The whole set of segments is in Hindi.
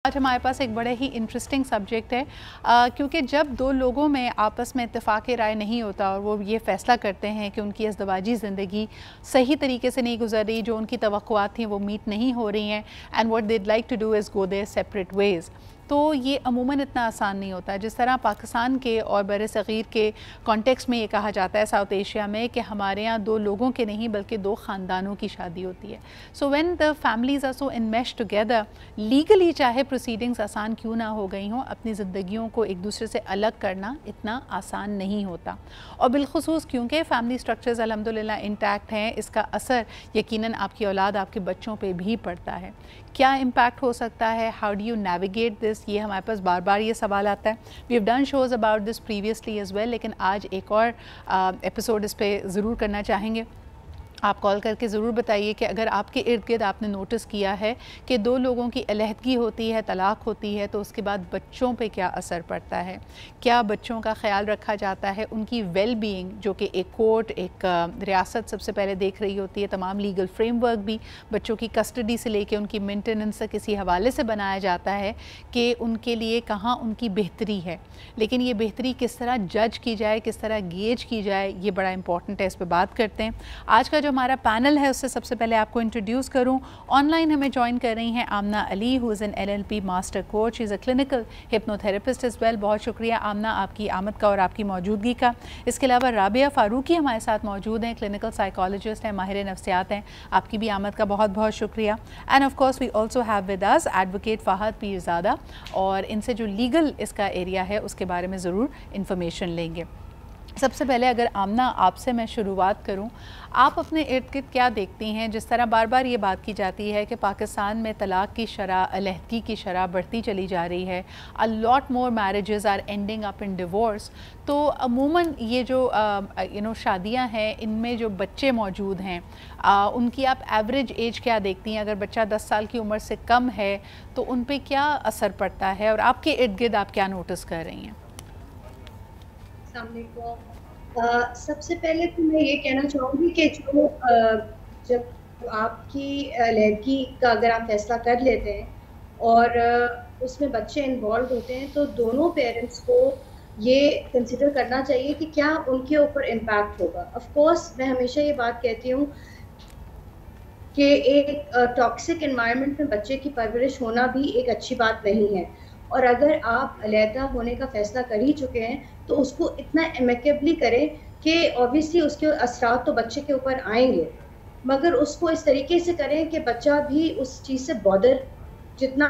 आज हमारे पास एक बड़े ही इंटरेस्टिंग सब्जेक्ट है क्योंकि जब दो लोगों में आपस में इत्तेफाक राय नहीं होता और वो ये फ़ैसला करते हैं कि उनकी अज़दवाजी ज़िंदगी सही तरीके से नहीं गुजर रही, जो उनकी तवक्कुआत थी वो मीट नहीं हो रही हैं, and what they'd like to do is go their separate ways, तो ये अमूमन इतना आसान नहीं होता। जिस तरह पाकिस्तान के और बर सग़ीर के कॉन्टेक्स्ट में ये कहा जाता है साउथ एशिया में कि हमारे यहाँ दो लोगों के नहीं बल्कि दो ख़ानदानों की शादी होती है। So when the families are so enmeshed together, legally चाहे प्रोसीडिंग्स आसान क्यों ना हो गई हों, अपनी ज़िंदगियों को एक दूसरे से अलग करना इतना आसान नहीं होता। और बिलखुसूस क्योंकि फ़ैमिली स्ट्रक्चर्स अल्हम्दुलिल्लाह इंटैक्ट हैं, इसका असर यकीनन आपकी औलाद, आपके बच्चों पे भी पड़ता है। क्या इम्पैक्ट हो सकता है, how do you navigate this, ये हमारे पास बार बार ये सवाल आता है। We have done shows about this previously as well, लेकिन आज एक और एपिसोड इस पर ज़रूर करना चाहेंगे। आप कॉल करके ज़रूर बताइए कि अगर आपके इर्द गिर्द आपने नोटिस किया है कि दो लोगों की अलहदगी होती है, तलाक होती है, तो उसके बाद बच्चों पे क्या असर पड़ता है, क्या बच्चों का ख्याल रखा जाता है, उनकी वेल बीइंग जो कि एक कोर्ट, एक रियासत सबसे पहले देख रही होती है, तमाम लीगल फ्रेमवर्क भी बच्चों की कस्टडी से लेके उनकी मेंटेनेंस तक इसी हवाले से बनाया जाता है कि उनके लिए कहाँ उनकी बेहतरी है। लेकिन ये बेहतरी किस तरह जज की जाए, किस तरह गेज की जाए, ये बड़ा इंपॉर्टेंट है, इस पर बात करते हैं। आज का हमारा पैनल है उससे सबसे पहले आपको इंट्रोड्यूस करूं। ऑनलाइन हमें ज्वाइन कर रही हैं Amna Ali, who is an LLP master coach, is a clinical hypnotherapist as well. बहुत शुक्रिया आमना आपकी आमद का और आपकी मौजूदगी का। इसके अलावा राबिया फ़ारूकी हमारे साथ मौजूद हैं, क्लिनिकल साइकोलॉजिस्ट हैं, माहिर नफ्सियात हैं। आपकी भी आमद का बहुत बहुत शुक्रिया। And of course we also have with us advocate Fahad Pirzada, और इनसे जो लीगल इसका एरिया है उसके बारे में ज़रूर इंफॉर्मेशन लेंगे। सबसे पहले अगर आमना आपसे मैं शुरुआत करूं, आप अपने इर्द गिर्द क्या देखती हैं? जिस तरह बार बार ये बात की जाती है कि पाकिस्तान में तलाक की शरह, अलहदगी की शरह बढ़ती चली जा रही है, a lot more marriages are ending up in divorce, तो अमूमन ये जो शादियां हैं इनमें जो बच्चे मौजूद हैं उनकी आप एवरेज एज क्या देखती हैं? अगर बच्चा 10 साल की उम्र से कम है तो उन पर क्या असर पड़ता है, और आपके इर्द गिर्द आप क्या नोटिस कर रही हैं? सबसे पहले तो मैं ये कहना चाहूँगी कि जब आपकी लड़की का अगर आप फैसला कर लेते हैं और उसमें बच्चे इन्वॉल्व होते हैं, तो दोनों पेरेंट्स को ये कंसिडर करना चाहिए कि क्या उनके ऊपर इम्पैक्ट होगा। ऑफ कोर्स मैं हमेशा ये बात कहती हूँ कि एक टॉक्सिक एनवायरनमेंट में बच्चे की परवरिश होना भी एक अच्छी बात नहीं है, और अगर आप अलहदा होने का फैसला कर ही चुके हैं तो उसको इतना एमिकेबली करें कि ऑब्वियसली उसके असरात तो बच्चे के ऊपर आएंगे, मगर उसको इस तरीके से करें कि बच्चा भी उस चीज़ से बॉदर जितना।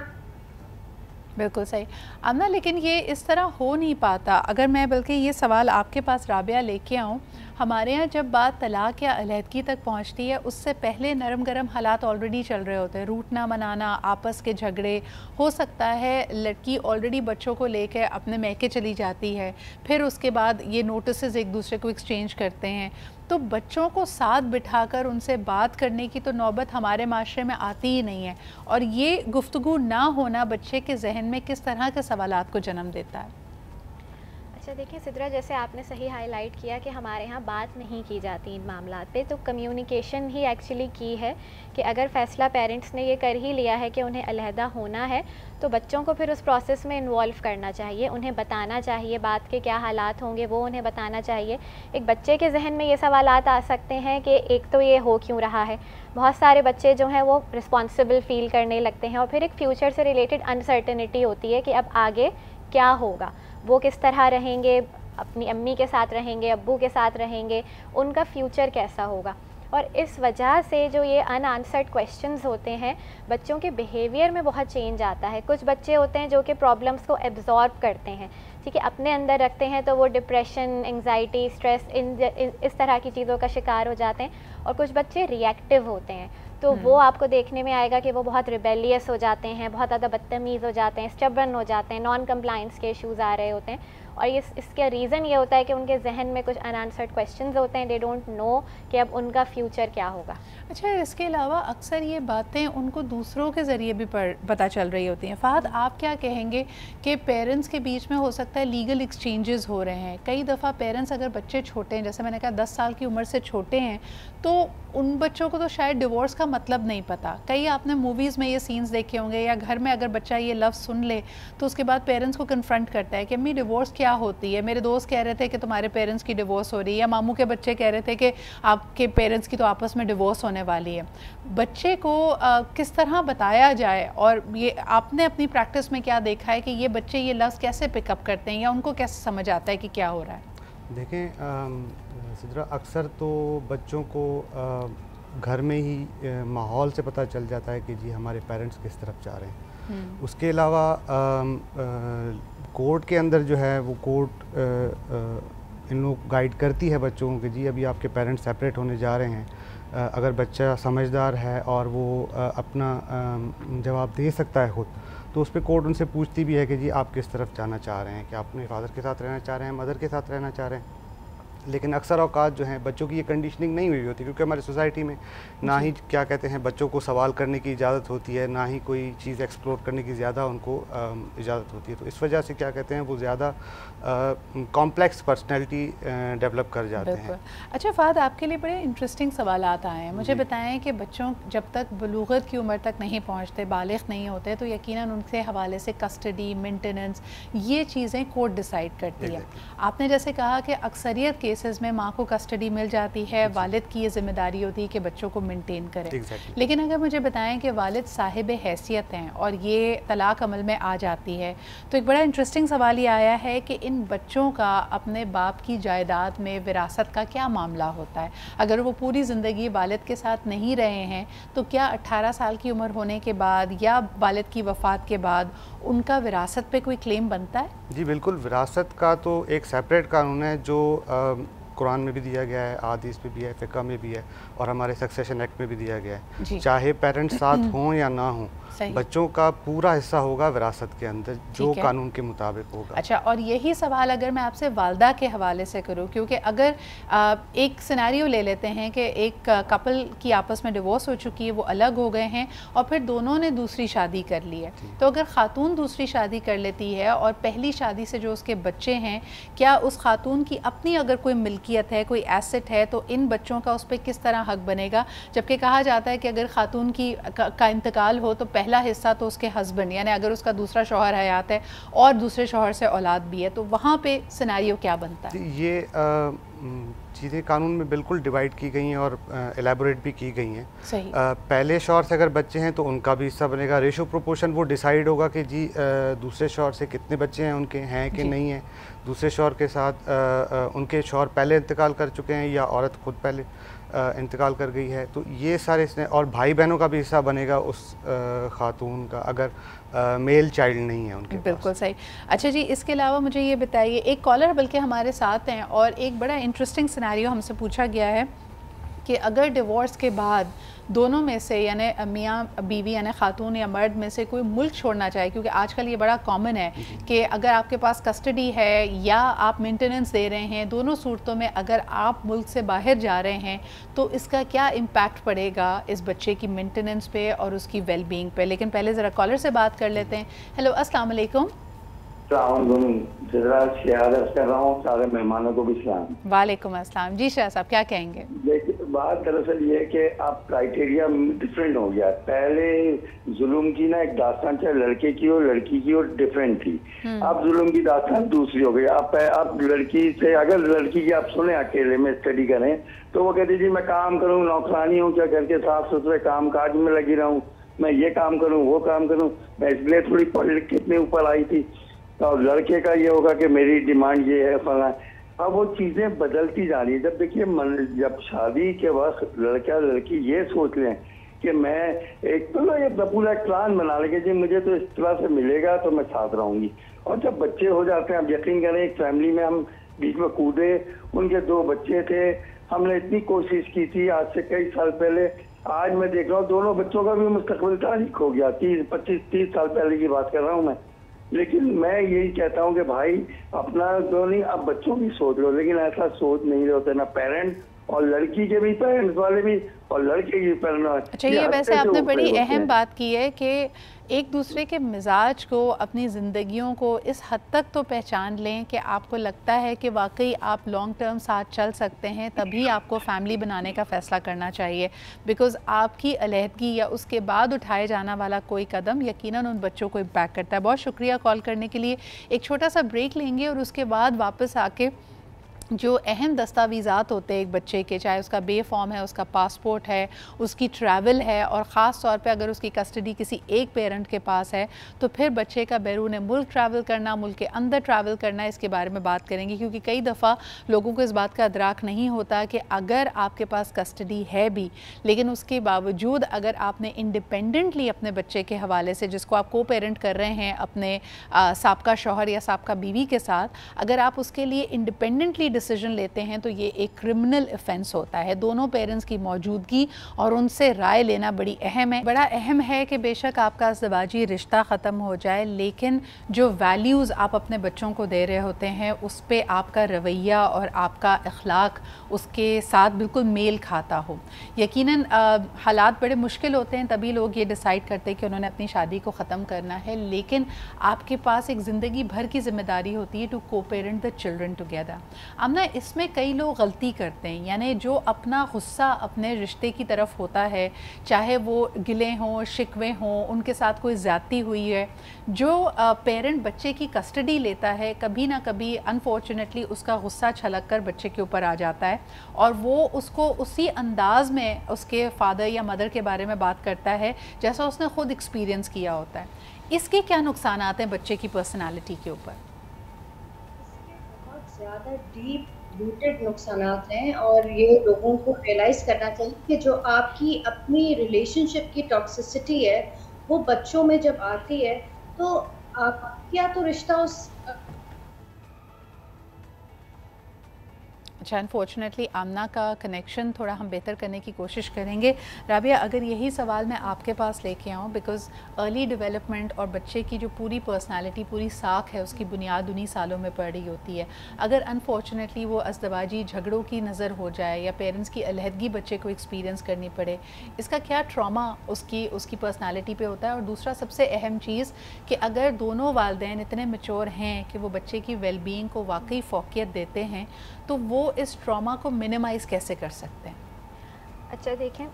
बिल्कुल सही आमना, लेकिन ये इस तरह हो नहीं पाता। अगर मैं बल्कि ये सवाल आपके पास राबिया लेके आऊँ, हमारे यहाँ जब बात तलाक या अलहदगी तक पहुँचती है उससे पहले नरम गरम हालात ऑलरेडी चल रहे होते हैं, रूठना मनाना, आपस के झगड़े, हो सकता है लड़की ऑलरेडी बच्चों को लेकर अपने मैके चली जाती है, फिर उसके बाद ये नोटिसेस एक दूसरे को एक्सचेंज करते हैं, तो बच्चों को साथ बिठाकर उनसे बात करने की तो नौबत हमारे माशरे में आती ही नहीं है। और ये गुफ्तगू ना होना बच्चे के जहन में किस तरह के सवालात को जन्म देता है? अच्छा देखिए सिद्रा, जैसे आपने सही हाईलाइट किया कि हमारे यहाँ बात नहीं की जाती इन मामलात पे, तो कम्युनिकेशन ही एक्चुअली की है कि अगर फ़ैसला पेरेंट्स ने ये कर ही लिया है कि उन्हें अलहदा होना है, तो बच्चों को फिर उस प्रोसेस में इन्वॉल्व करना चाहिए, उन्हें बताना चाहिए बात के क्या हालात होंगे, वो उन्हें बताना चाहिए। एक बच्चे के जहन में ये सवालात आ सकते हैं कि एक तो ये हो क्यों रहा है, बहुत सारे बच्चे जो हैं वो रिस्पॉन्सिबल फ़ील करने लगते हैं, और फिर एक फ्यूचर से रिलेटेड अनसर्टेनिटी होती है कि अब आगे क्या होगा, वो किस तरह रहेंगे, अपनी अम्मी के साथ रहेंगे, अब्बू के साथ रहेंगे, उनका फ्यूचर कैसा होगा। और इस वजह से जो ये अनआंसर्ड क्वेश्चंस होते हैं, बच्चों के बिहेवियर में बहुत चेंज आता है। कुछ बच्चे होते हैं जो कि प्रॉब्लम्स को एब्जॉर्ब करते हैं, ठीक है, अपने अंदर रखते हैं, तो वो डिप्रेशन, एंग्जाइटी, स्ट्रेस, इस तरह की चीज़ों का शिकार हो जाते हैं। और कुछ बच्चे रिएक्टिव होते हैं, तो वो आपको देखने में आएगा कि वो बहुत रिबेलियस हो जाते हैं, बहुत ज़्यादा बदतमीज़ हो जाते हैं, स्टबर्न हो जाते हैं, नॉन कंप्लायंस के इश्यूज़ आ रहे होते हैं। और इसका रीज़न ये होता है कि उनके जहन में कुछ अनआंसर्ड क्वेश्चंस होते हैं, दे डोंट नो कि अब उनका फ्यूचर क्या होगा। अच्छा, इसके अलावा अक्सर ये बातें उनको दूसरों के ज़रिए भी पता चल रही होती हैं। फ़हद, आप क्या कहेंगे कि पेरेंट्स के बीच में हो सकता है लीगल एक्सचेंजेस हो रहे हैं? कई दफ़ा पेरेंट्स अगर बच्चे छोटे हैं, जैसे मैंने कहा 10 साल की उम्र से छोटे हैं, तो उन बच्चों को तो शायद डिवोर्स का मतलब नहीं पता। कई आपने मूवीज़ में ये सीन्स देखे होंगे, या घर में अगर बच्चा ये लफ्ज़ सुन ले तो उसके बाद पेरेंट्स को कन्फ्रंट करता है कि अम्मी डिवोर्स क्या होती है, मेरे दोस्त कह रहे थे कि तुम्हारे पेरेंट्स की डिवोर्स हो रही है, या मामू के बच्चे कह रहे थे कि आपके पेरेंट्स की तो आपस में डिवोर्स होने वाली है। बच्चे को किस तरह बताया जाए, और ये आपने अपनी प्रैक्टिस में क्या देखा है कि ये बच्चे ये लफ्ज़ कैसे पिकअप करते हैं, या उनको कैसे समझ आता है कि क्या हो रहा है? देखें सिद्रा, अक्सर तो बच्चों को घर में ही माहौल से पता चल जाता है कि जी हमारे पेरेंट्स किस तरफ जा रहे हैं। उसके अलावा कोर्ट के अंदर जो है वो कोर्ट इन लोग गाइड करती है बच्चों को कि जी अभी आपके पेरेंट्स सेपरेट होने जा रहे हैं। अगर बच्चा समझदार है और वो अपना जवाब दे सकता है ख़ुद, तो उस पर कोर्ट उनसे पूछती भी है कि जी आप किस तरफ जाना चाह रहे हैं, कि आप अपने फादर के साथ रहना चाह रहे हैं, मदर के साथ रहना चाह रहे हैं। लेकिन अक्सर औकात जो हैं बच्चों की ये कंडीशनिंग नहीं हुई होती, क्योंकि हमारी सोसाइटी में ना ही क्या कहते हैं बच्चों को सवाल करने की इजाज़त होती है, ना ही कोई चीज़ एक्सप्लोर करने की ज़्यादा उनको इजाज़त होती है। तो इस वजह से क्या कहते हैं वो ज़्यादा कॉम्प्लेक्स पर्सनैलिटी डेवलप कर जाते हैं। अच्छा फ़हद, आपके लिए बड़े इंटरेस्टिंग सवाल आए हैं। मुझे बताएं कि बच्चों जब तक बलूगत की उम्र तक नहीं पहुँचते, बालिग़ नहीं होते, तो यकीनन उनके हवाले से कस्टडी, मेंटेनेंस, ये चीज़ें कोर्ट डिसाइड करती है। आपने जैसे कहा कि अक्सरियत केसेस में माँ को कस्टडी मिल जाती है, वालिद की ये जिम्मेदारी होती है कि बच्चों को मेंटेन करें। लेकिन अगर मुझे बताएं कि वालिद साहिब हैसियत हैं और ये तलाक अमल में आ जाती है, तो एक बड़ा इंटरेस्टिंग सवाल ये आया है कि इन बच्चों का अपने बाप की जायदाद में विरासत का क्या मामला होता है? अगर वो पूरी ज़िंदगी वालिद के साथ नहीं रहे हैं, तो क्या 18 साल की उम्र होने के बाद या वालिद की वफ़ात के बाद उनका विरासत पे कोई क्लेम बनता है? जी बिल्कुल, विरासत का तो एक सेपरेट कानून है जो कुरान में भी दिया गया है, हदीस में भी है, फ़िक़्ह में भी है, और हमारे सक्सेशन एक्ट में भी दिया गया है। चाहे पेरेंट्स साथ हों या ना हों, बच्चों का पूरा हिस्सा होगा विरासत के अंदर, जो कानून के मुताबिक होगा। अच्छा, और यही सवाल अगर मैं आपसे वालदा के हवाले से करूं, क्योंकि अगर एक सिनेरियो ले लेते हैं कि एक कपल की आपस में डिवोर्स हो चुकी है, वो अलग हो गए हैं और फिर दोनों ने दूसरी शादी कर ली है, तो अगर ख़ातून दूसरी शादी कर लेती है और पहली शादी से जो उसके बच्चे हैं, क्या उस खातून की अपनी अगर कोई मिल्कियत है, कोई एसेट है, तो इन बच्चों का उस पर किस तरह हक बनेगा? जबकि कहा जाता है कि अगर खातून का इंतकाल हो तो पहला हिस्सा तो उसके हस्बैंड, यानी अगर उसका दूसरा शौहर हयात है और दूसरे शौहर से औलाद भी है, तो वहाँ पे सिनेरियो क्या बनता है? ये चीज़ें कानून में बिल्कुल डिवाइड की गई हैं और एलैबोरेट भी की गई हैं। सही। पहले शौहर से अगर बच्चे हैं तो उनका भी हिस्सा बनेगा। रेशो प्रोपोर्शन वो डिसाइड होगा कि जी दूसरे शौहर से कितने बच्चे हैं उनके, हैं कि नहीं हैं। दूसरे शौहर के साथ उनके शौहर पहले इंतकाल कर चुके हैं या औरत खुद पहले इंतकाल कर गई है, तो ये सारे इसने, और भाई बहनों का भी हिस्सा बनेगा उस खातून का अगर मेल चाइल्ड नहीं है उनके। बिल्कुल सही। अच्छा जी, इसके अलावा मुझे ये बताइए, एक कॉलर बल्कि हमारे साथ हैं और एक बड़ा इंटरेस्टिंग सिनेरियो हमसे पूछा गया है कि अगर डिवोर्स के बाद दोनों में से, यानी मियाँ बीवी यानी खातून या मर्द में से कोई मुल्क छोड़ना चाहे, क्योंकि आजकल ये बड़ा कॉमन है कि अगर आपके पास कस्टडी है या आप मेंटेनेंस दे रहे हैं, दोनों सूरतों में अगर आप मुल्क से बाहर जा रहे हैं तो इसका क्या इम्पैक्ट पड़ेगा इस बच्चे की मेंटेनेंस पे और उसकी वेलबींग पे। लेकिन पहले ज़रा कॉलर से बात कर लेते हैं। हेलो, अस्सलाम वालेकुम। कर रहा हूँ, सारे मेहमानों को भी सलाम। वालेकुम अस्सलाम। जी शाह साहब, क्या कहेंगे? देखिए, बात दरअसल ये है कि अब क्राइटेरिया डिफरेंट हो गया। पहले जुल्म की ना एक दास्तान चाहे लड़के की और लड़की की और डिफरेंट थी। अब जुल्म की दास्तान दूसरी हो गई। अब लड़की से, अगर लड़की की आप सुने अकेले में स्टडी करें तो वो कहती जी मैं काम करूँ, नौकरानी हूँ, क्या घर के साफ सुथरे काम काज में लगी रहूँ, मैं ये काम करूँ वो काम करूँ, मैं इसलिए थोड़ी पढ़ लिख कितने ऊपर आई थी। और लड़के का ये होगा कि मेरी डिमांड ये है फला। अब वो चीजें बदलती जा रही है। जब देखिए जब शादी के वक्त लड़का लड़की ये सोच लें कि मैं एक तो ये पूरा एक प्लान बना लेंगे जी मुझे तो इस तरह से मिलेगा तो मैं साथ रहूंगी, और जब बच्चे हो जाते हैं, अब यकीन करें एक फैमिली में हम बीच में कूदे, उनके 2 बच्चे थे, हमने इतनी कोशिश की थी आज से कई साल पहले, आज मैं देख रहा हूँ दोनों बच्चों का भी मुस्तकबिल तारीख हो गया। 25-30 साल पहले की बात कर रहा हूँ मैं। लेकिन मैं यही कहता हूँ कि भाई अपना तो नहीं, अब बच्चों की सोच लो, लेकिन ऐसा सोच नहीं रहे होते ना पेरेंट, और लड़की के भी पेरेंट्स वाले भी और लड़के की पेरेंट्स। अच्छा, ये वैसे आपने बड़ी अहम बात की है कि एक दूसरे के मिजाज को, अपनी ज़िंदगियों को इस हद तक तो पहचान लें कि आपको लगता है कि वाकई आप लॉन्ग टर्म साथ चल सकते हैं, तभी आपको फैमिली बनाने का फ़ैसला करना चाहिए। बिकॉज़ आपकी अलहदगी या उसके बाद उठाए जाना वाला कोई कदम यकीनन उन बच्चों को इम्पैक्ट करता है। बहुत शुक्रिया कॉल करने के लिए। एक छोटा सा ब्रेक लेंगे और उसके बाद वापस आके जो अहम दस्तावेज़ात होते हैं एक बच्चे के, चाहे उसका बे फॉर्म है, उसका पासपोर्ट है, उसकी ट्रैवल है, और ख़ास तौर पे अगर उसकी कस्टडी किसी एक पेरेंट के पास है तो फिर बच्चे का बैरून मुल्क ट्रैवल करना, मुल्क के अंदर ट्रैवल करना, इसके बारे में बात करेंगे। क्योंकि कई दफ़ा लोगों को इस बात का अदराक नहीं होता कि अगर आपके पास कस्टडी है भी, लेकिन उसके बावजूद अगर आपने इंडिपेंडेंटली अपने बच्चे के हवाले से, जिसको आप को पेरेंट कर रहे हैं अपने साबका शौहर या साबका बीवी के साथ, अगर आप उसके लिए इंडिपेंडेंटली डिसीजन लेते हैं तो ये एक क्रिमिनल ऑफेंस होता है। दोनों पेरेंट्स की मौजूदगी और उनसे राय लेना बड़ी अहम है। बड़ा अहम है कि बेशक आपका अज़दवाजी रिश्ता ख़त्म हो जाए, लेकिन जो वैल्यूज़ आप अपने बच्चों को दे रहे होते हैं उस पर आपका रवैया और आपका अखलाक उसके साथ बिल्कुल मेल खाता हो। यकीनन हालात बड़े मुश्किल होते हैं, तभी लोग ये डिसाइड करते हैं कि उन्होंने अपनी शादी को ख़त्म करना है, लेकिन आपके पास एक ज़िंदगी भर की ज़िम्मेदारी होती है टू को पेरेंट द चिल्ड्रन टुगेदर। आमना, इसमें कई लोग गलती करते हैं, यानी जो अपना गुस्सा अपने रिश्ते की तरफ होता है, चाहे वो गिले हों, शिकवे हों, उनके साथ कोई ज़्यादती हुई है, जो पेरेंट बच्चे की कस्टडी लेता है, कभी ना कभी अनफॉर्चुनेटली उसका गुस्सा छलक कर बच्चे के ऊपर आ जाता है और वो उसको उसी अंदाज में उसके फादर या मदर के बारे में बात करता है जैसा उसने ख़ुद एक्सपीरियंस किया होता है। इसके क्या नुकसान आते हैं बच्चे की पर्सनालिटी के ऊपर? बहुत ज़्यादा डीप रूटेड नुकसानात हैं और ये लोगों को रियलाइज़ करना चाहिए कि जो आपकी अपनी रिलेशनशिप की टॉक्सिसिटी है वो बच्चों में जब आती है तो आप क्या तो रिश्ता उस अच्छा, अनफॉर्चुनेटली आमना का कनेक्शन थोड़ा हम बेहतर करने की कोशिश करेंगे। राबिया, अगर यही सवाल मैं आपके पास लेके आऊँ, बिकॉज़ अर्ली डेवलपमेंट और बच्चे की जो पूरी पर्सनालिटी, पूरी साख है, उसकी बुनियाद उन्हीं सालों में पड़ रही होती है। अगर अनफॉर्चुनेटली वो अज़दवाजी झगड़ों की नज़र हो जाए या पेरेंट्स की अलहदगी बच्चे को एक्सपीरियंस करनी पड़े, इसका क्या ट्रॉमा उसकी पर्सनालिटी पे होता है? और दूसरा सबसे अहम चीज़ कि अगर दोनों वालिदैन इतने मैच्योर हैं कि वो बच्चे की वेलबींग को वाकई फ़ौक़ियत देते हैं, तो वो इस ट्रॉमा को मिनिमाइज़ कैसे कर सकते हैं? अच्छा, देखें,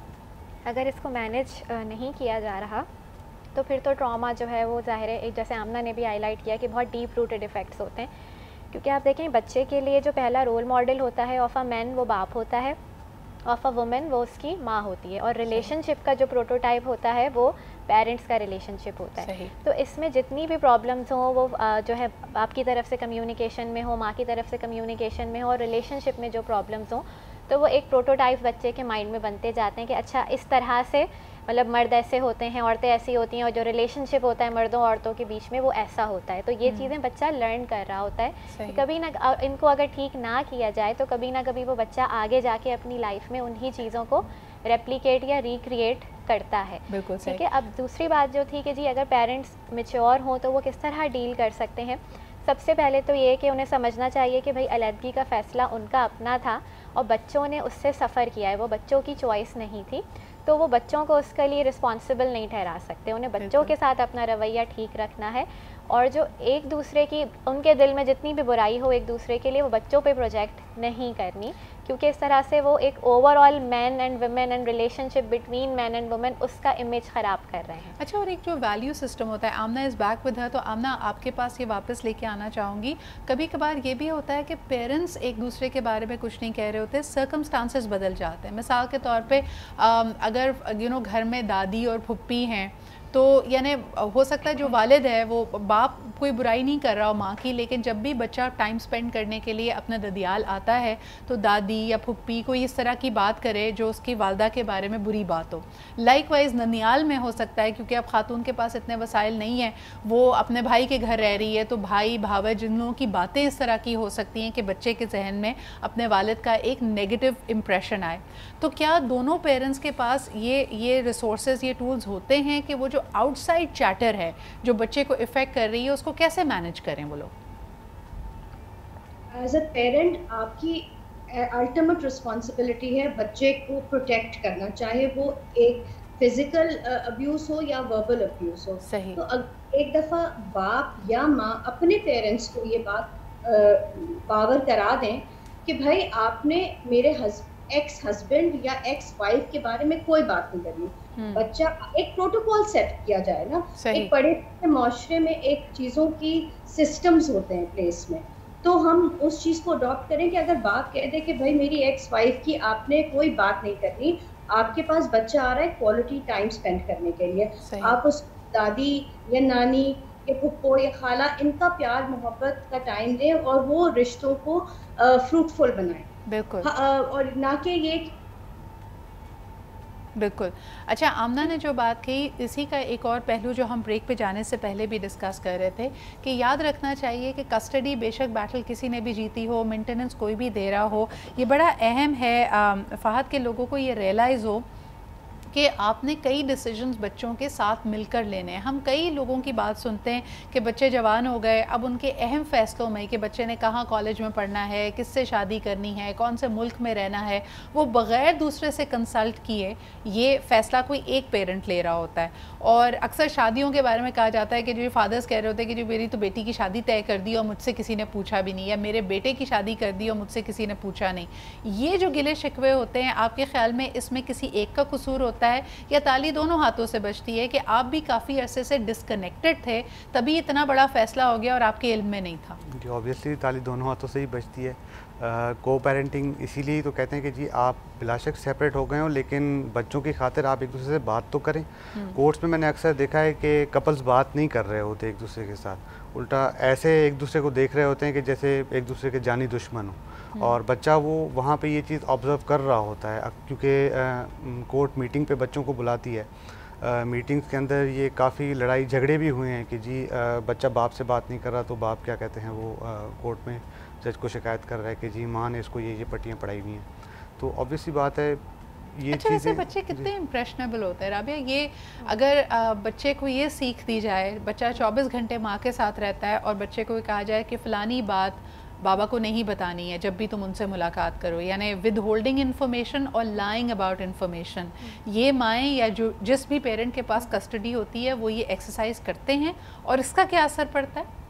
अगर इसको मैनेज नहीं किया जा रहा तो फिर तो ट्रॉमा जो है वो ज़ाहिर है, एक जैसे आमना ने भी हाईलाइट किया कि बहुत डीप रूटेड इफ़ेक्ट्स होते हैं। क्योंकि आप देखें, बच्चे के लिए जो पहला रोल मॉडल होता है ऑफ अ मैन वो बाप होता है, ऑफ अ वुमेन वो उसकी माँ होती है, और रिलेशनशिप का जो प्रोटोटाइप होता है वो पेरेंट्स का रिलेशनशिप होता है। तो इसमें जितनी भी प्रॉब्लम्स हों वो जो है आपकी तरफ से कम्युनिकेशन में हो, माँ की तरफ से कम्युनिकेशन में हो, और रिलेशनशिप में जो प्रॉब्लम्स हों तो वो एक प्रोटोटाइप बच्चे के माइंड में बनते जाते हैं कि अच्छा इस तरह से मतलब मर्द ऐसे होते हैं, औरतें ऐसी होती हैं, और जो रिलेशनशिप होता है मर्दों औरतों के बीच में वो ऐसा होता है। तो ये चीज़ें बच्चा लर्न कर रहा होता है। कभी ना इनको अगर ठीक ना किया जाए तो कभी ना कभी वो बच्चा आगे जाके अपनी लाइफ में उन्हीं चीज़ों को रेप्लिकेट या रिक्रिएट करता है। बिल्कुल ठीक है। अब दूसरी बात जो थी कि जी अगर पेरेंट्स मैच्योर हों तो वो किस तरह डील कर सकते हैं। सबसे पहले तो ये कि उन्हें समझना चाहिए कि भाई अलहदगी का फ़ैसला उनका अपना था और बच्चों ने उससे सफ़र किया है, वो बच्चों की चॉइस नहीं थी, तो वो बच्चों को उसके लिए रिस्पॉन्सिबल नहीं ठहरा सकते। उन्हें बच्चों के साथ अपना रवैया ठीक रखना है, और जो एक दूसरे की उनके दिल में जितनी भी बुराई हो एक दूसरे के लिए वो बच्चों पे प्रोजेक्ट नहीं करनी, क्योंकि इस तरह से वो एक overall man and women and relationship between man and women उसका इमेज ख़राब कर रहे हैं। अच्छा, और एक जो वैल्यू सिस्टम होता है, आमना इज़ बैक विद हर, तो आमना आपके पास ये वापस लेके आना चाहूँगी। कभी कभार ये भी होता है कि पेरेंट्स एक दूसरे के बारे में कुछ नहीं कह रहे होते, सर्कमस्टांसेस बदल जाते हैं। मिसाल के तौर पे अगर घर में दादी और फुप्पी हैं तो यानी हो सकता है जो वालिद है वो बाप कोई बुराई नहीं कर रहा हो माँ की, लेकिन जब भी बच्चा टाइम स्पेंड करने के लिए अपना ददियाल आता है तो दादी या फुप्पी कोई इस तरह की बात करे जो उसकी वालदा के बारे में बुरी बात हो। लाइकवाइज ननियाल में हो सकता है, क्योंकि अब खातून के पास इतने वसाइल नहीं हैं, वो अपने भाई के घर रह रही है तो भाई भावे जिन लोगों की बातें इस तरह की हो सकती हैं कि बच्चे के जहन में अपने वालिद का एक नेगेटिव इम्प्रेशन आए। तो क्या दोनों पेरेंट्स के पास ये रिसोर्सेज, ये टूल्स होते हैं कि वो जो आउटसाइड चैटर है जो बच्चे को इफ़ेक्ट कर रही है, उसको कैसे मैनेज करें वो लोग? एज अ पेरेंट आपकी अल्टीमेट रिस्पॉन्सिबिलिटी है बच्चे को प्रोटेक्ट करना, चाहे वो एक फिजिकल अब्यूज़ हो या वर्बल अब्यूज़ हो। सही। तो एक दफ़ा बाप या माँ अपने पेरेंट्स को ये बात बावर करा दें कि भाई आपने मेरे एक्स हस्बैंड या एक्स वाइफ के बारे में कोई बात नहीं करनी। बच्चा एक प्रोटोकॉल सेट किया जाए ना, एक बड़े माशरे में एक चीज़ों की सिस्टम्स होते हैं प्लेस में, तो हम उस चीज़ को अडॉप्ट करें कि अगर बाप कह दे कि भाई मेरी एक्स वाइफ की आपने कोई बात नहीं करनी, आपके पास बच्चा आ रहा है क्वालिटी टाइम स्पेंड करने के लिए, आप उस दादी या नानी या फुप्पो या खाला इनका प्यार मोहब्बत का टाइम दें और वो रिश्तों को फ्रूटफुल बनाएं। बिल्कुल। और ना कि ये बिल्कुल। अच्छा, आमना ने जो बात कही, इसी का एक और पहलू जो हम ब्रेक पे जाने से पहले भी डिस्कस कर रहे थे कि याद रखना चाहिए कि कस्टडी बेशक बैटल किसी ने भी जीती हो, मेंटेनेंस कोई भी दे रहा हो, ये बड़ा अहम है फ़हद के लोगों को ये रियलाइज़ हो कि आपने कई डिसीजंस बच्चों के साथ मिलकर लेने हैं। हम कई लोगों की बात सुनते हैं कि बच्चे जवान हो गए, अब उनके अहम फ़ैसलों में कि बच्चे ने कहाँ कॉलेज में पढ़ना है, किससे शादी करनी है, कौन से मुल्क में रहना है, वो बग़ैर दूसरे से कंसल्ट किए ये फ़ैसला कोई एक पेरेंट ले रहा होता है। और अक्सर शादियों के बारे में कहा जाता है कि जो फादर्स कह रहे होते हैं कि जो मेरी तो बेटी की शादी तय कर दी और मुझसे किसी ने पूछा भी नहीं, या मेरे बेटे की शादी कर दी और मुझसे किसी ने पूछा नहीं। ये जो गिले शिकवे होते हैं, आपके ख़्याल में इसमें किसी एक का कसूर होता है या ताली दोनों हाथों से बजती है कि आप भी काफ़ी अरसे से डिस्कनेक्टेड थे, तभी इतना बड़ा फैसला हो गया और आपके इल्म में नहीं था? जी, ऑब्वियसली ताली दोनों हाथों से ही बजती है। को पेरेंटिंग इसीलिए तो कहते हैं कि जी आप बिलाशक सेपरेट हो गए हो, लेकिन बच्चों की खातिर आप एक दूसरे से बात तो करें। कोर्ट्स में मैंने अक्सर देखा है कि कपल्स बात नहीं कर रहे होते एक दूसरे के साथ, उल्टा ऐसे एक दूसरे को देख रहे होते हैं कि जैसे एक दूसरे के जानी दुश्मन हो, और बच्चा वो वहाँ पे ये चीज़ ऑब्ज़र्व कर रहा होता है, क्योंकि कोर्ट मीटिंग पे बच्चों को बुलाती है। मीटिंग्स के अंदर ये काफ़ी लड़ाई झगड़े भी हुए हैं कि जी बच्चा बाप से बात नहीं कर रहा, तो बाप क्या कहते हैं वो कोर्ट में जज को शिकायत कर रहा है कि जी माँ ने इसको ये पट्टियाँ पढ़ाई हुई हैं। तो ऑब्वियसली बात है ये अच्छा, वैसे बच्चे कितने इम्प्रेशनेबल होते हैं राबिया? ये अगर बच्चे को ये सीख दी जाए, बच्चा 24 घंटे माँ के साथ रहता है और बच्चे को कहा जाए कि फ़लानी बात बाबा को नहीं बतानी है जब भी तुम उनसे मुलाकात करो, यानी विद होल्डिंग इन्फॉर्मेशन और लाइंग अबाउट इन्फॉर्मेशन, ये माएँ या जो जिस भी पेरेंट के पास कस्टडी होती है वो ये एक्सरसाइज करते हैं, और इसका क्या असर पड़ता है?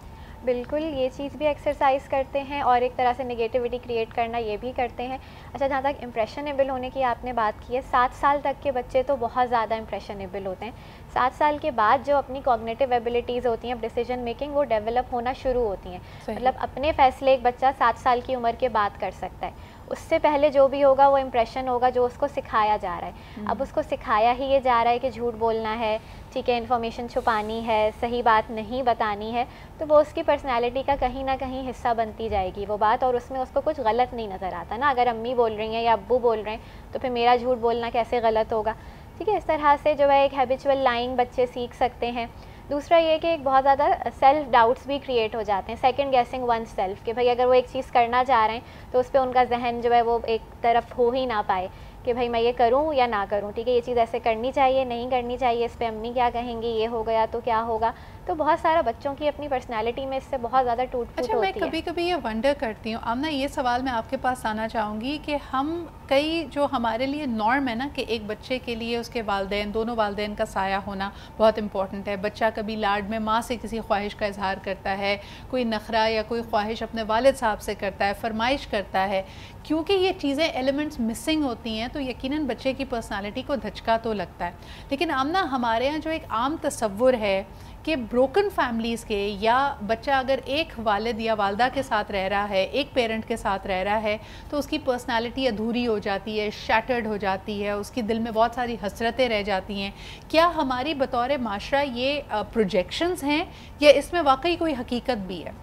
बिल्कुल, ये चीज़ भी एक्सरसाइज करते हैं और एक तरह से नेगेटिविटी क्रिएट करना ये भी करते हैं। अच्छा, जहाँ तक इम्प्रेशनेबल होने की आपने बात की है, 7 साल तक के बच्चे तो बहुत ज़्यादा इम्प्रेशनेबल होते हैं। 7 साल के बाद जो अपनी कॉग्निटिव एबिलिटीज़ होती हैं, डिसीजन मेकिंग, वो डेवलप होना शुरू होती हैं। मतलब अपने फ़ैसले एक बच्चा 7 साल की उम्र के बाद कर सकता है। उससे पहले जो भी होगा वो इम्प्रेशन होगा जो उसको सिखाया जा रहा है। अब उसको सिखाया ही ये जा रहा है कि झूठ बोलना है, ठीक है, इन्फॉर्मेशन छुपानी है, सही बात नहीं बतानी है, तो वो उसकी पर्सनैलिटी का कहीं ना कहीं हिस्सा बनती जाएगी वो बात, और उसमें उसको कुछ गलत नहीं नज़र आता ना। अगर अम्मी बोल रही हैं या अब्बू बोल रहे हैं तो फिर मेरा झूठ बोलना कैसे गलत होगा, ठीक है। इस तरह से जो है एक हैबिचुअल लाइंग बच्चे सीख सकते हैं। दूसरा ये कि एक बहुत ज़्यादा सेल्फ डाउट्स भी क्रिएट हो जाते हैं, सेकंड गेसिंग वन सेल्फ, कि भाई अगर वो एक चीज़ करना चाह रहे हैं तो उस पर उनका जहन जो है वो एक तरफ हो ही ना पाए कि भाई मैं ये करूं या ना करूं, ठीक है, ये चीज़ ऐसे करनी चाहिए नहीं करनी चाहिए, इस पे अम्मी क्या कहेंगी, ये हो गया तो क्या होगा। तो बहुत सारा बच्चों की अपनी पर्सनालिटी में इससे बहुत ज़्यादा टूट-फूट होती है। मैं कभी कभी ये वंडर करती हूँ आमना, ये सवाल मैं आपके पास आना चाहूँगी कि हम कई जो हमारे लिए नॉर्म है ना कि एक बच्चे के लिए उसके वालिदैन, दोनों वालिदैन का साया होना बहुत इंपॉर्टेंट है। बच्चा कभी लाड में माँ से किसी ख्वाहिश का इजहार करता है, कोई नखरा या कोई ख्वाहिश अपने वालिद साहब से करता है, फरमाइश करता है, क्योंकि ये चीज़ें एलिमेंट्स मिसिंग होती हैं तो यकीनन बच्चे की पर्सनालिटी को धचका तो लगता है। लेकिन आमना, हमारे यहाँ जो एक आम तसव्वुर है कि ब्रोकन फैमिलीज़ के, या बच्चा अगर एक वालिद या वालदा के साथ रह रहा है, एक पेरेंट के साथ रह रहा है, तो उसकी पर्सनालिटी अधूरी हो जाती है, शैटर्ड हो जाती है, उसकी दिल में बहुत सारी हसरतें रह जाती हैं। क्या हमारी बतौर माशरा ये प्रोजेक्शंस हैं या इसमें वाकई कोई हकीकत भी है?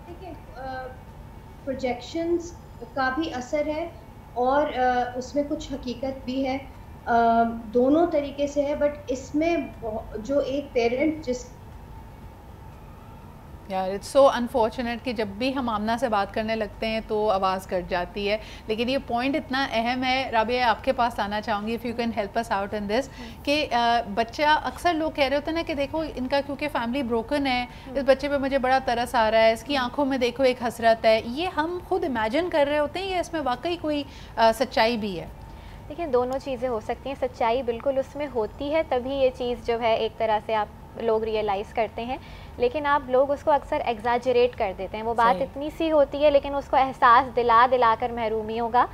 देखिए, प्रोजेक्शंस का भी असर है और उसमें कुछ हकीकत भी है, दोनों तरीके से है। बट इसमें जो एक पेरेंट यार इट्स सो अनफॉर्चुनेट कि जब भी हम आमना से बात करने लगते हैं तो आवाज़ कट जाती है, लेकिन ये पॉइंट इतना अहम है। राबिया, आपके पास आना चाहूँगी, if you can help us out in this, कि बच्चा, अक्सर लोग कह रहे होते हैं ना कि देखो इनका क्योंकि फैमिली ब्रोकन है, इस बच्चे पे मुझे बड़ा तरस आ रहा है, इसकी आंखों में देखो एक हसरत है। ये हम खुद इमेजिन कर रहे होते हैं या इसमें वाकई कोई सच्चाई भी है? देखिए, दोनों चीज़ें हो सकती हैं। सच्चाई बिल्कुल उसमें होती है, तभी ये चीज़ जो है एक तरह से आप लोग रियलाइज़ करते हैं, लेकिन आप लोग उसको अक्सर एग्जाजरेट कर देते हैं। वो बात इतनी सी होती है, लेकिन उसको एहसास दिला कर महरूमियों का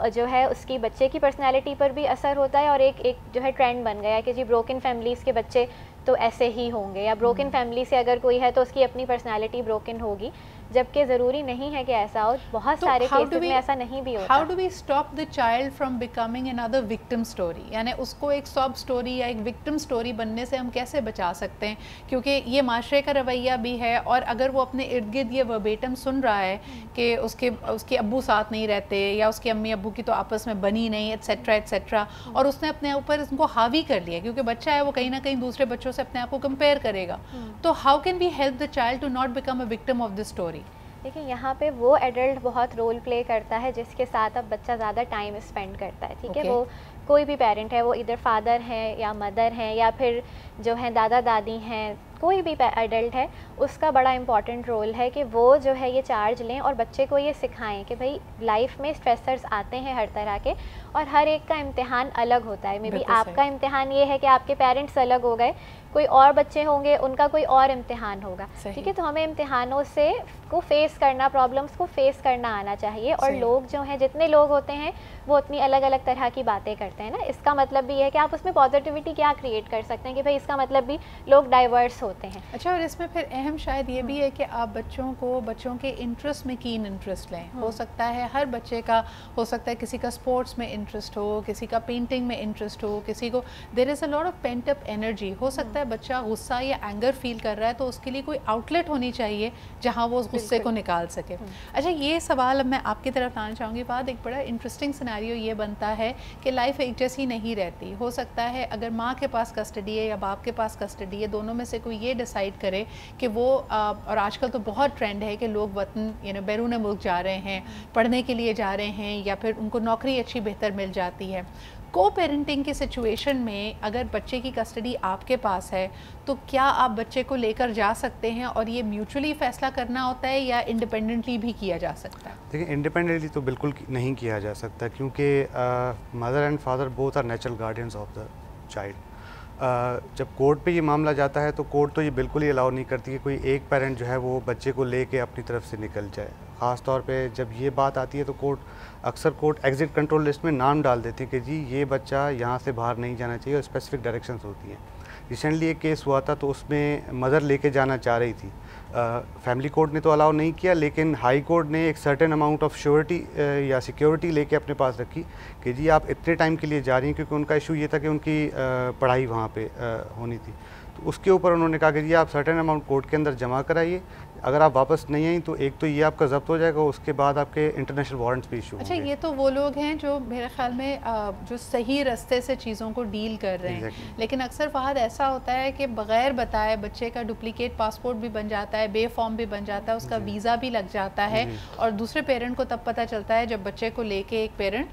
जो है उसकी बच्चे की पर्सनैलिटी पर भी असर होता है। और एक जो है ट्रेंड बन गया है कि जी ब्रोकन फैमिलीज़ के बच्चे तो ऐसे ही होंगे, या ब्रोकन फैमिली से अगर कोई है तो उसकी अपनी पर्सनैलिटी ब्रोकन होगी, जबकि ज़रूरी नहीं है कि ऐसा हो। बहुत सारे केसेस में ऐसा नहीं भी होता। How do we stop the child from becoming another victim story, यानी उसको एक सॉब स्टोरी या एक विक्टिम स्टोरी बनने से हम कैसे बचा सकते हैं? क्योंकि ये माशरे का रवैया भी है, और अगर वो अपने इर्द गिर्द ये वर्बेटम सुन रहा है कि उसके अब्बू साथ नहीं रहते, या उसके अम्मी अब्बू की तो आपस में बनी नहीं, एट्सेट्रा एट्सेट्रा, और उसने अपने ऊपर इसको हावी कर लिया, क्योंकि बच्चा है वो कहीं ना कहीं दूसरे बच्चों से अपने आप को कंपेयर करेगा। तो how can we help the child to not become a victim of this story? देखिए, यहाँ पे वो एडल्ट बहुत रोल प्ले करता है जिसके साथ अब बच्चा ज़्यादा टाइम स्पेंड करता है। ठीक है, वो कोई भी पेरेंट है, वो इधर फादर हैं या मदर हैं या फिर जो है दादा दादी हैं, कोई भी एडल्ट है, उसका बड़ा इंपॉर्टेंट रोल है कि वो जो है ये चार्ज लें और बच्चे को ये सिखाएं कि भाई लाइफ में स्ट्रेसर्स आते हैं हर तरह के, और हर एक का इम्तिहान अलग होता है। मे बी आपका इम्तिहान ये है कि आपके पेरेंट्स अलग हो गए, कोई और बच्चे होंगे उनका कोई और इम्तिहान होगा। ठीक है, तो हमें इम्तिहानों से को फेस करना, प्रॉब्लम्स को फेस करना आना चाहिए। और लोग जो हैं, जितने लोग होते हैं वो उतनी अलग अलग तरह की बातें करते हैं ना। इसका मतलब भी है कि आप उसमें पॉजिटिविटी क्या क्रिएट कर सकते हैं कि भाई इसका मतलब भी लोग डाइवर्स होते हैं। अच्छा, और इसमें फिर अहम शायद ये भी है कि आप बच्चों के इंटरेस्ट में कीन इंटरेस्ट लें। हो सकता है हर बच्चे का, हो सकता है किसी का स्पोर्ट्स में इंटरेस्ट हो, किसी का पेंटिंग में इंटरेस्ट हो, किसी को there is a lot of pent up energy. हो सकता है बच्चा गुस्सा या एंगर फील कर रहा है, तो उसके लिए कोई आउटलेट होनी चाहिए जहाँ वो उस गुस्से को निकाल सके। अच्छा, ये सवाल अब मैं आपकी तरफ आना चाहूँगी। बात एक बड़ा इंटरेस्टिंग सिनेरियो ये बनता है कि लाइफ एक जैसी नहीं रहती। हो सकता है अगर माँ के पास कस्टडी है या बाप के पास कस्टडी है, दोनों में से कोई ये डिसाइड करे कि वो और आजकल तो बहुत ट्रेंड है कि लोग वतन बैरून मुल्क जा रहे हैं, पढ़ने के लिए जा रहे हैं, या फिर उनको नौकरी अच्छी बेहतर मिल जाती है। को पेरेंटिंग की सिचुएशन में अगर बच्चे की कस्टडी आपके पास है, तो क्या आप बच्चे को लेकर जा सकते हैं और ये म्यूचुअली फ़ैसला करना होता है, या इंडिपेंडेंटली भी किया जा सकता है? देखिए, इंडिपेंडेंटली तो बिल्कुल नहीं किया जा सकता, क्योंकि mother and father both are natural guardians of the child. जब कोर्ट पे ये मामला जाता है तो कोर्ट तो ये बिल्कुल ही अलाउ नहीं करती कि कोई एक पेरेंट जो है वो बच्चे को लेके अपनी तरफ से निकल जाए। ख़ास तौर पे जब ये बात आती है तो अक्सर कोर्ट एग्ज़िट कंट्रोल लिस्ट में नाम डाल देती है कि जी ये बच्चा यहाँ से बाहर नहीं जाना चाहिए, और स्पेसिफिक डायरेक्शंस होती हैं। रिसेंटली एक केस हुआ था, तो उसमें मदर लेके जाना चाह रही थी, फैमिली कोर्ट ने तो अलाउ नहीं किया, लेकिन हाई कोर्ट ने एक सर्टेन अमाउंट ऑफ श्योरिटी या सिक्योरिटी लेके अपने पास रखी कि जी आप इतने टाइम के लिए जा रही हैं, क्योंकि उनका इशू ये था कि उनकी पढ़ाई वहाँ पे होनी थी। तो उसके ऊपर उन्होंने कहा कि जी आप सर्टेन अमाउंट कोर्ट के अंदर जमा कराइए, अगर आप वापस नहीं आई तो एक तो ये आपका जब्त हो जाएगा, उसके बाद आपके इंटरनेशनल वारंट्स भी इशू अच्छा, ये तो वो लोग हैं जो मेरे ख्याल में जो सही रास्ते से चीज़ों को डील कर रहे हैं। लेकिन अक्सर फहद ऐसा होता है कि बग़ैर बताए बच्चे का डुप्लीकेट पासपोर्ट भी बन जाता है, बे फॉर्म भी बन जाता है, उसका वीज़ा भी लग जाता है, और दूसरे पेरेंट को तब पता चलता है जब बच्चे को लेके एक पेरेंट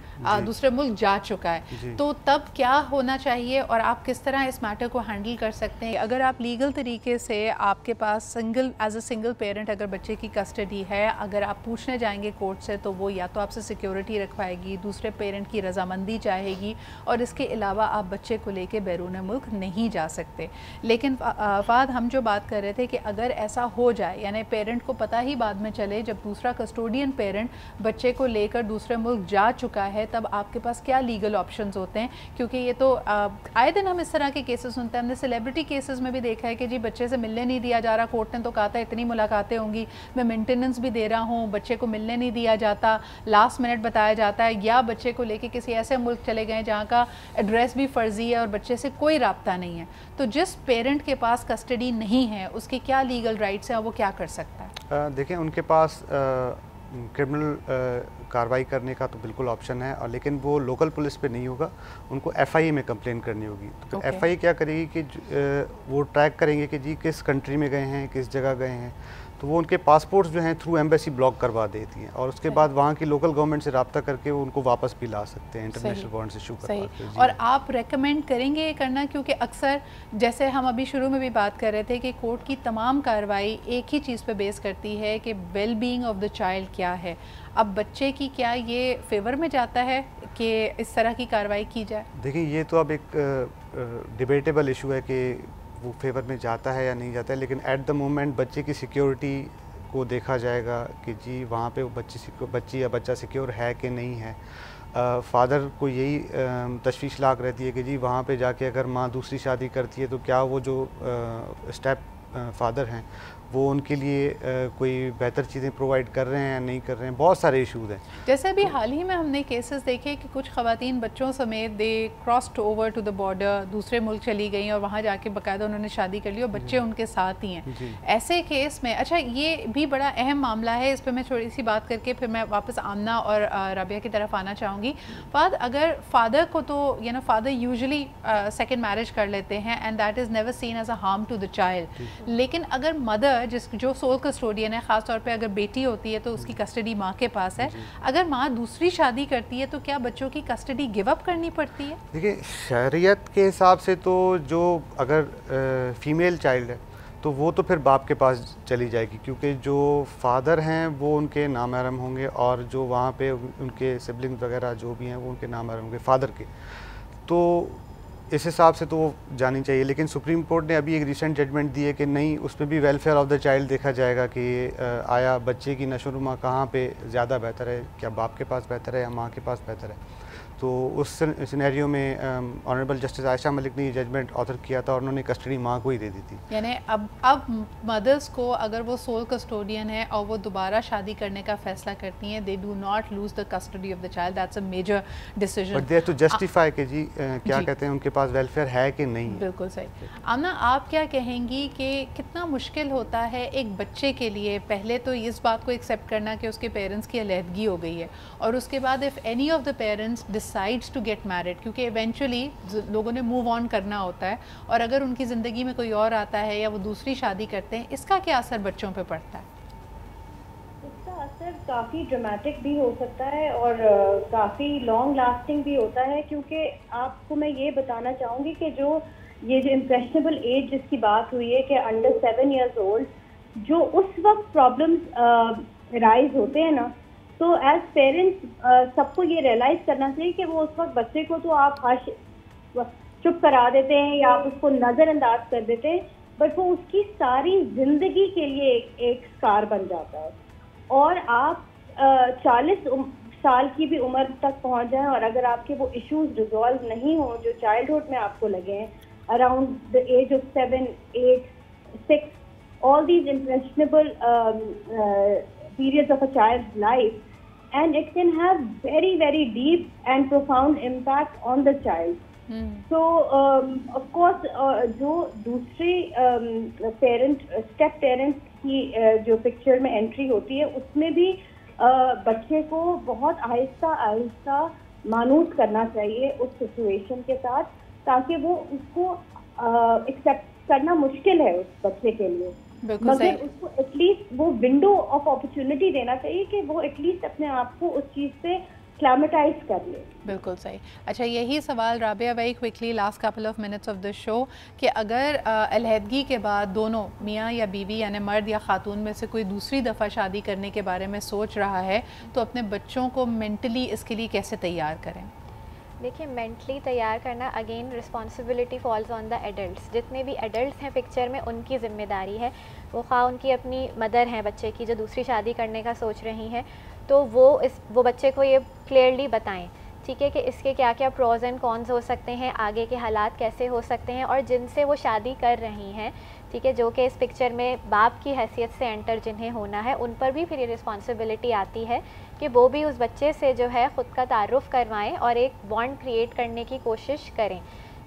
दूसरे मुल्क जा चुका है। तो तब क्या होना चाहिए और आप किस तरह इस मैटर को हैंडल कर सकते हैं? अगर आप लीगल तरीके से आपके पास एज अ सिंगल पेरेंट अगर बच्चे की कस्टडी है, अगर आप पूछने जाएंगे कोर्ट से, तो वो या तो आपसे सिक्योरिटी रखवाएगी, दूसरे पेरेंट की रजामंदी चाहेगी, और इसके अलावा आप बच्चे को लेके बैरून मुल्क नहीं जा सकते। लेकिन फहद, हम जो बात कर रहे थे कि अगर ऐसा हो जाए, यानी पेरेंट को पता ही बाद में चले जब दूसरा कस्टोडियन पेरेंट बच्चे को लेकर दूसरे मुल्क जा चुका है, तब आपके पास क्या लीगल ऑप्शंस होते हैं? क्योंकि ये तो आए दिन हम इस तरह के केसेस सुनते हैं। हमने सेलिब्रिटी केसेस में भी देखा है कि जी बच्चे से मिलने नहीं दिया जा रहा, कोर्ट ने तो कहा था इतनी मुलाकातें होंगी, मैं मेंटेनेंस भी दे रहा हूँ, बच्चे को मिलने नहीं दिया जाता, लास्ट मिनट बताया जाता है, या बच्चे को लेके किसी ऐसे मुल्क चले गए जहाँ का एड्रेस भी फर्जी है और बच्चे से कोई राब्ता नहीं है। तो जिस पेरेंट के पास कस्टडी नहीं है उसके क्या लीगल राइट्स हैं और वो क्या कर सकता है? देखिए, उनके पास क्रिमिनल कार्रवाई करने का तो बिल्कुल ऑप्शन है, और लेकिन वो लोकल पुलिस पे नहीं होगा, उनको FIA में कंप्लेन करनी होगी। तो फिर FIA क्या करेगी कि वो ट्रैक करेंगे कि जी किस कंट्री में गए हैं, किस जगह गए हैं, तो वो उनके पासपोर्ट्स जो हैं थ्रू एम्बेसी ब्लॉक करवा देती हैं, और उसके बाद वहाँ की लोकल गवर्नमेंट से रब्ता करके वो उनको वापस भी ला सकते हैं, इंटरनेशनल वारंट्स इशू करवा के। और आप रेकमेंड करेंगे ये करना, क्योंकि अक्सर जैसे हम अभी शुरू में भी बात कर रहे थे कि कोर्ट की तमाम कार्रवाई एक ही चीज़ पे बेस करती है कि well being of the child क्या है। अब बच्चे की क्या ये फेवर में जाता है कि इस तरह की कार्रवाई की जाए? देखिए, ये तो अब एक डिबेटेबल इशू है कि वो फेवर में जाता है या नहीं जाता है, लेकिन एट द मोमेंट बच्चे की सिक्योरिटी को देखा जाएगा कि जी वहाँ पे बच्ची या बच्चा सिक्योर है कि नहीं है। फादर को यही तशवीश लाक रहती है कि जी वहाँ पे जाके अगर माँ दूसरी शादी करती है तो क्या वो जो स्टेप फादर हैं वो उनके लिए कोई बेहतर चीज़ें प्रोवाइड कर रहे हैं या नहीं कर रहे हैं। बहुत सारे इशूज़ हैं। जैसे अभी हाल ही में हमने केसेस देखे कि कुछ ख़वातीन बच्चों समेत they crossed over to the border, दूसरे मुल्क चली गई और वहाँ जाके बाकायदा उन्होंने शादी कर ली और बच्चे उनके साथ ही हैं। ऐसे केस में अच्छा ये भी बड़ा अहम मामला है, इस पर मैं थोड़ी सी बात करके फिर मैं वापस आमना और राबिया की तरफ आना चाहूँगी। फाद अगर फादर को तो फादर यूजुअली सेकेंड मैरिज कर लेते हैं and that is never seen as a harm to the child, लेकिन अगर मदर जो सोल कस्टोडियन है, ख़ास तौर पे अगर बेटी होती है तो उसकी कस्टडी माँ के पास है, अगर माँ दूसरी शादी करती है तो क्या बच्चों की कस्टडी गिव अप करनी पड़ती है? देखिए, शरीयत के हिसाब से तो जो अगर फीमेल चाइल्ड है तो वो तो फिर बाप के पास चली जाएगी, क्योंकि जो फादर हैं वो उनके नामहरम होंगे और जो वहाँ पे उनके सिबलिंग्स वगैरह जो भी हैं वो उनके नामहरम होंगे फादर के, तो इस हिसाब से तो वो जानी चाहिए। लेकिन सुप्रीम कोर्ट ने अभी एक रिसेंट जजमेंट दी है कि नहीं, उसमें भी वेलफेयर ऑफ द चाइल्ड देखा जाएगा कि आया बच्चे की नशोनुमा कहाँ पे ज़्यादा बेहतर है, क्या बाप के पास बेहतर है या माँ के पास बेहतर है। तो उस सिनेरियो में ऑनरेबल जस्टिस आयशा मलिक ने ये जजमेंट ऑथर किया था और उन्होंने कस्टडी माँ को ही दे दी थी। यानी अब मदर्स को अगर वो सोल कस्टोडियन है और वो दोबारा शादी करने का फैसला करती हैं, they do not lose the custody of the child, that's a major decision. But they have to justify कि जी क्या कहते हैं उनके पास वेलफेयर है कि नहीं। बिल्कुल सही। आमना, आप क्या कहेंगी कि कितना मुश्किल होता है एक बच्चे के लिए पहले तो इस बात को एक्सेप्ट करना कि उसके पेरेंट्स की अलहदगी हो गई है, और उसके बाद if any of the parents decides to get married, क्योंकि इवेंचुअली लोगों ने मूव ऑन करना होता है, और अगर उनकी ज़िंदगी में कोई और आता है या वो दूसरी शादी करते हैं, इसका क्या असर बच्चों पे पड़ता है? इसका असर काफ़ी ड्रामेटिक भी हो सकता है और काफ़ी लॉन्ग लास्टिंग भी होता है, क्योंकि आपको मैं ये बताना चाहूँगी कि ये जो इम्प्रेशनेबल एज जिसकी बात हुई है कि अंडर 7 years old, जो उस वक्त प्रॉब्लम्स राइज होते हैं ना, तो एज पेरेंट्स सबको ये रियलाइज़ करना चाहिए कि वो उस वक्त बच्चे को तो आप चुप करा देते हैं या आप उसको नज़रअंदाज कर देते हैं, बट वो उसकी सारी ज़िंदगी के लिए एक स्कार बन जाता है। और आप 40 साल की भी उम्र तक पहुंच जाएं और अगर आपके वो इश्यूज रिजॉल्व नहीं हो जो चाइल्डहुड में आपको लगे हैं, around the age of 7, 8, 6, all these impressionable periods of a child's life, and it can have very, very deep and profound impact on the child. So of course जो दूसरे स्टेप पेरेंट्स की जो पिक्चर में एंट्री होती है उसमें भी बच्चे को बहुत आहिस्ता आहिस्ता मानूस करना चाहिए उस सिचुएशन के साथ, ताकि वो उसको एक्सेप्ट करना मुश्किल है उस बच्चे के लिए, मगर उसको एटलीस्ट वो विंडो ऑफ अपॉर्चुनिटी देना चाहिए कि वो एटलीस्ट अपने आप को उस चीज़ से क्लामेटाइज कर ले। बिल्कुल सही। अच्छा, यही सवाल Rabia, very quickly last couple of minutes of the show, कि अगर अलहदगी के बाद दोनों मियाँ या बीवी यानी मर्द या खातून में से कोई दूसरी दफ़ा शादी करने के बारे में सोच रहा है तो अपने बच्चों को मेंटली इसके लिए कैसे तैयार करें? देखिए, मेंटली तैयार करना again responsibility falls on the adults. जितने भी एडल्ट्स हैं पिक्चर में उनकी ज़िम्मेदारी है, वो खा उनकी अपनी मदर हैं बच्चे की जो दूसरी शादी करने का सोच रही हैं, तो वो बच्चे को ये क्लियरली बताएं, ठीक है, कि इसके क्या क्या प्रोज एंड कॉन्स हो सकते हैं, आगे के हालात कैसे हो सकते हैं, और जिनसे वो शादी कर रही हैं, ठीक है, जो कि इस पिक्चर में बाप की हैसियत से एंटर जिन्हें होना है, उन पर भी फिर ये रिस्पॉन्सिबिलिटी आती है कि वो भी उस बच्चे से जो है ख़ुद का तारुफ़ करवाएं और एक बॉन्ड क्रिएट करने की कोशिश करें,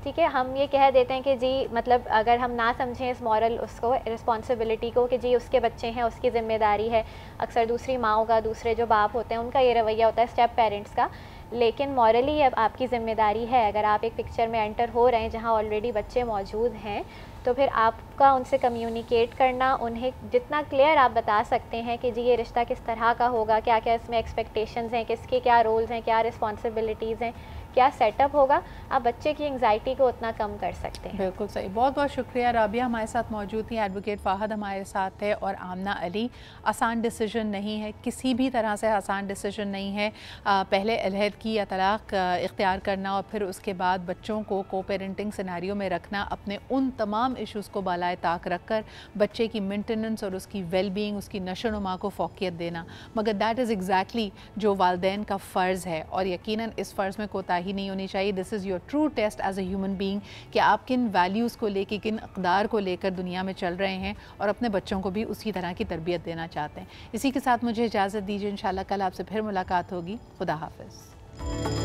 ठीक है, हम ये कह देते हैं कि जी मतलब अगर हम ना समझें इस मॉरल उसको रिस्पॉन्सिबिलिटी को कि जी उसके बच्चे हैं, उसकी ज़िम्मेदारी है, अक्सर दूसरी माओं का, दूसरे जो बाप होते हैं उनका ये रवैया होता है स्टेप पेरेंट्स का, लेकिन मॉरली अब आपकी ज़िम्मेदारी है। अगर आप एक पिक्चर में एंटर हो रहे हैं जहाँ ऑलरेडी बच्चे मौजूद हैं, तो फिर आपका उनसे कम्युनिकेट करना, उन्हें जितना क्लियर आप बता सकते हैं कि जी ये रिश्ता किस तरह का होगा, क्या क्या इसमें एक्सपेक्टेशंस हैं, किसके क्या रोल्स हैं, क्या रिस्पॉन्सिबिलिटीज़ हैं, क्या सेटअप होगा, आप बच्चे की एंग्जाइटी को उतना कम कर सकते हैं। बिल्कुल सही, बहुत बहुत शुक्रिया। राबिया हमारे साथ मौजूद थी, एडवोकेट फ़ाहद हमारे साथ है और आमना अली। आसान डिसीजन नहीं है, किसी भी तरह से आसान डिसीजन नहीं है। पहले अलहदगी या तलाक़ इख्तियार करना और फिर उसके बाद बच्चों को को पेरेंटिंग सिनेरियो में रखना, अपने उन तमाम इशूज़ को बालाए ताक रख कर बच्चे की मेंटेनेंस और उसकी वेलबींग, उसकी नशोनुमा को फ़ौक़ियत देना, मगर दैट इज़ एग्जैक्टली जो वालिदैन का फ़र्ज़ है और यकीनन इस फ़र्ज़ में कोताही ही नहीं होनी चाहिए। This is your true test as a human being कि आप किन वैल्यूज़ को लेकर, किन अक़दार को लेकर दुनिया में चल रहे हैं और अपने बच्चों को भी उसी तरह की तरबियत देना चाहते हैं। इसी के साथ मुझे इजाज़त दीजिए, इंशाल्लाह कल आपसे फिर मुलाकात होगी। खुदा हाफ़िज़।